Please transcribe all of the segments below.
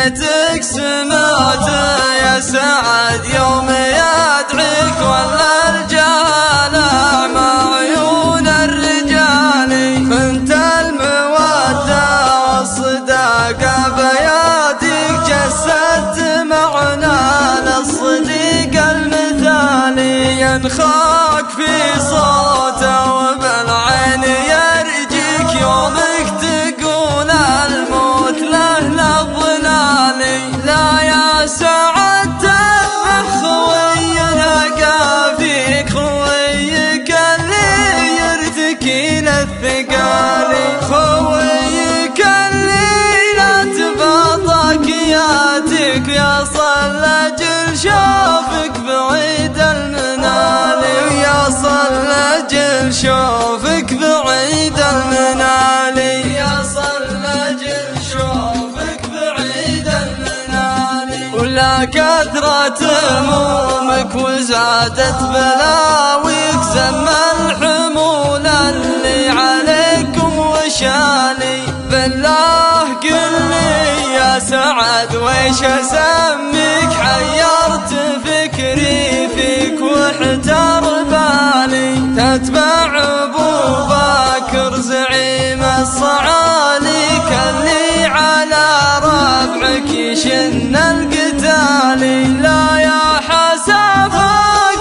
ليتك سمعته يا سعد يوم يدعيك والرجال مع عيون الرجال. فانت المودة والصداقة بيادك جسدت معنا للصديق المثالي. ينخاك في صوته وبالعين يرجيك يومك تقول الموت له للظلالي. لا يا سعد تفرح خوي لقى فيك خويك اللي يرتكي للثقالي. خويك اللي لا تباطى كياتك يا صلى شوفك بعيد المنالي. يا صلى شوفك بعيد المنالي. يا صلى شوفك بعيد المنالي. ولا كثرة همومك وزادت بلاويك زم الحمول اللي عليكم وشالي. بالله قل لي يا سعد ويش اسميك حيرت فكري فيك واحتار بالي. تتبع ابو بكر زعيم الصعالي كاللي على ربعك يشن القتالي. لا يا حسافة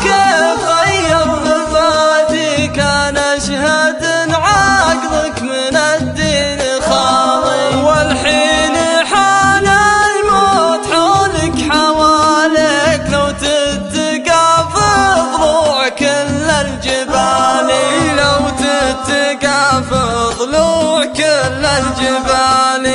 كيف غير مفاتي كان اشهد عقلك من الدين خالي. والحين حان الموت حولك حواليك لو تتقى في ضلوع كل الجبال. لو تتقى في ضلوع كل الجبال.